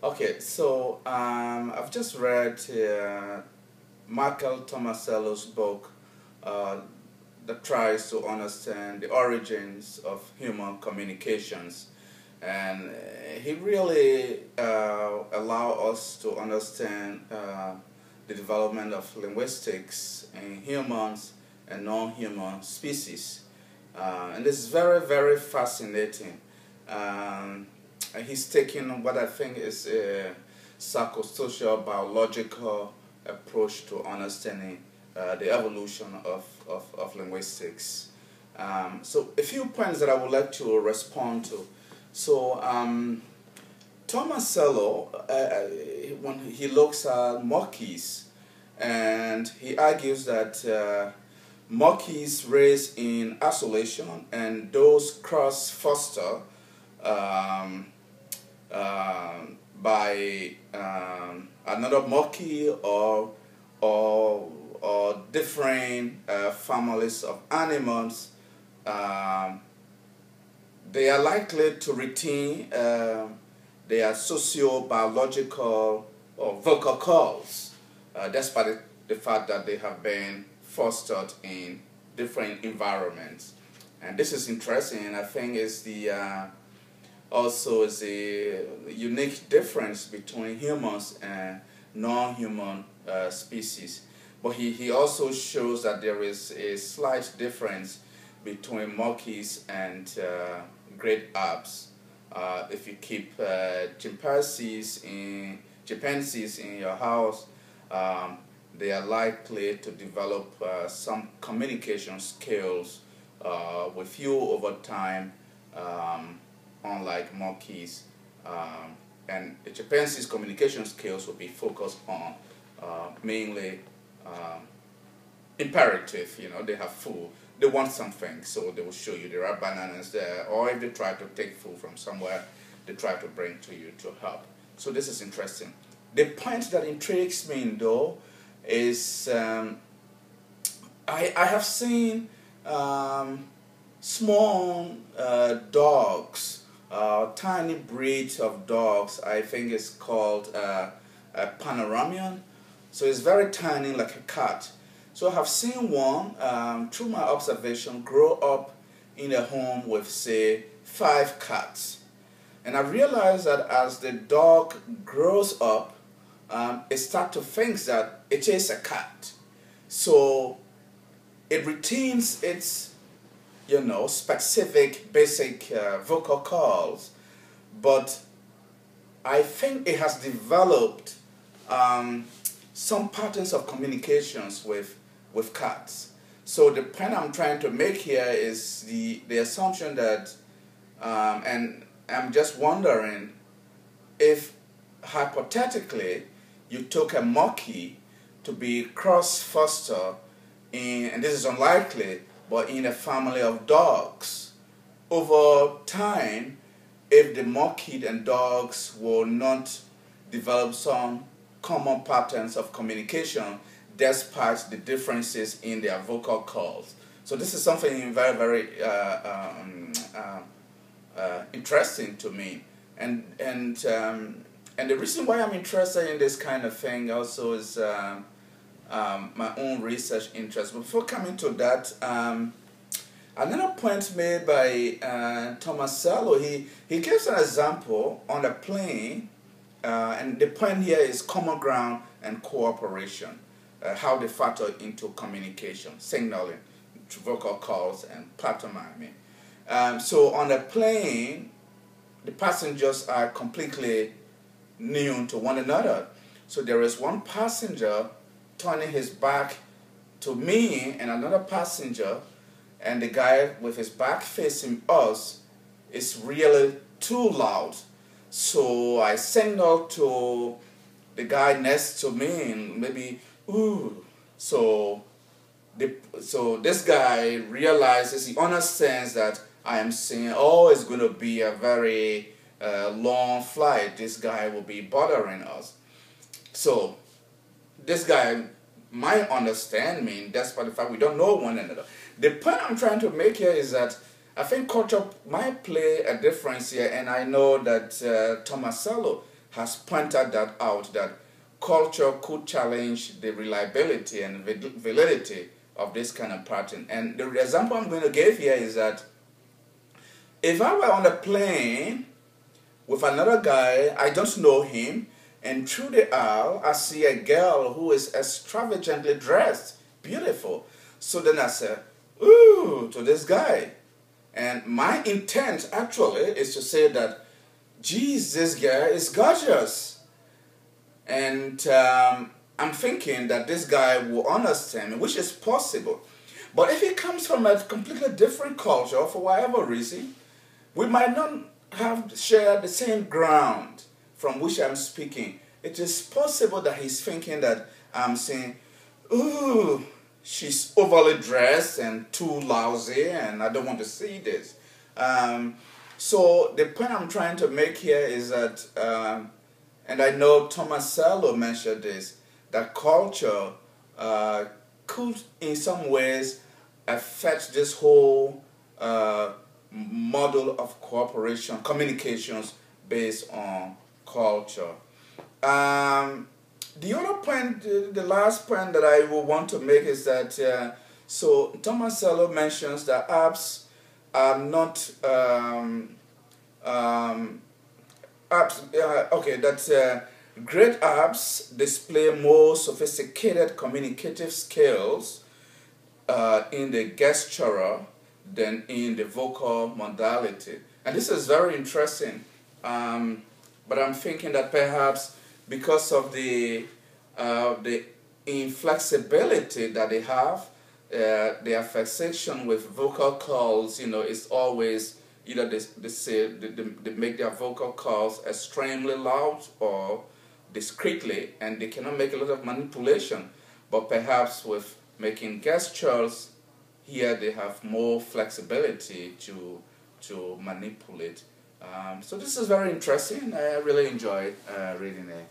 Okay, so I've just read Michael Tomasello's book uh, that tries to understand the origins of human communications, and he really allow us to understand the development of linguistics in humans and non-human species, and this is very fascinating. Um, he's taking what I think is a psychosocial biological approach to understanding the evolution of linguistics. So a few points that I would like to respond to. So Tomasello, when he looks at monkeys, and he argues that monkeys raised in isolation and those cross-foster um, by another monkey or different families of animals, um, they are likely to retain their socio-biological or vocal cords, despite the fact that they have been fostered in different environments. And this is interesting, and I think is the also is a unique difference between humans and non-human species. But he also shows that there is a slight difference between monkeys and great apes. If you keep chimpanzees in your house, they are likely to develop some communication skills with you over time, unlike monkeys. And the chimpanzees' communication skills will be focused on mainly imperative. You know, they have food, they want something, so they will show you there are bananas there, or if they try to take food from somewhere, they try to bring to you to help. So this is interesting. The point that intrigues me though is I have seen small dogs, tiny breeds of dogs. I think it's called a Panoramian. So it's very tiny, like a cat. So I have seen one, through my observation, grow up in a home with, say, 5 cats. And I realized that as the dog grows up, it starts to think that it is a cat. So it retains its, specific, basic vocal calls, but I think it has developed some patterns of communications with cats. So the point I'm trying to make here is the assumption that, and I'm just wondering if hypothetically you took a monkey to be cross-foster in, and this is unlikely, but in a family of dogs. Over time, if the monkey and dogs will not develop some common patterns of communication despite the differences in their vocal calls. So this is something very interesting to me, and the reason why I'm interested in this kind of thing also is my own research interest. But before coming to that, another point made by Tomasello, he gives an example on a plane, and the point here is common ground and cooperation, how they factor into communication, signaling, vocal calls, and pantomiming. So on a plane, the passengers are completely new to one another. So there is one passenger turning his back to me and another passenger, and the guy with his back facing us is really too loud. So I signal to the guy next to me and maybe, ooh. So this guy realizes, he understands that I am saying, oh, it's going to be a very long flight. This guy will be bothering us. So this guy might understand me, despite the fact we don't know one another. The point I'm trying to make here is that I think culture might play a difference here, and I know that Tomasello has pointed that out, that culture could challenge the reliability and validity of this kind of pattern. And the example I'm going to give here is that if I were on a plane with another guy, I don't know him, and through the aisle, I see a girl who is extravagantly dressed, beautiful. So then I say, ooh, to this guy. And my intent actually is to say that, geez, this girl is gorgeous. And I'm thinking that this guy will understand, which is possible. But if he comes from a completely different culture, for whatever reason, we might not have shared the same ground from which I'm speaking. It is possible that he's thinking that I'm saying, ooh, she's overly dressed and too lousy, and I don't want to see this. So the point I'm trying to make here is that, and I know Tomasello mentioned this, that culture could in some ways affect this whole model of cooperation, communications based on culture. The other point, the last point that I will want to make is that, so Tomasello mentions that apps are not, great apps display more sophisticated communicative skills in the gestural than in the vocal modality. And this is very interesting, but I'm thinking that perhaps because of the inflexibility that they have, their fixation with vocal calls, is always either they make their vocal calls extremely loud or discreetly, and they cannot make a lot of manipulation. But perhaps with making gestures, here they have more flexibility to manipulate. So this is very interesting. I really enjoyed reading it.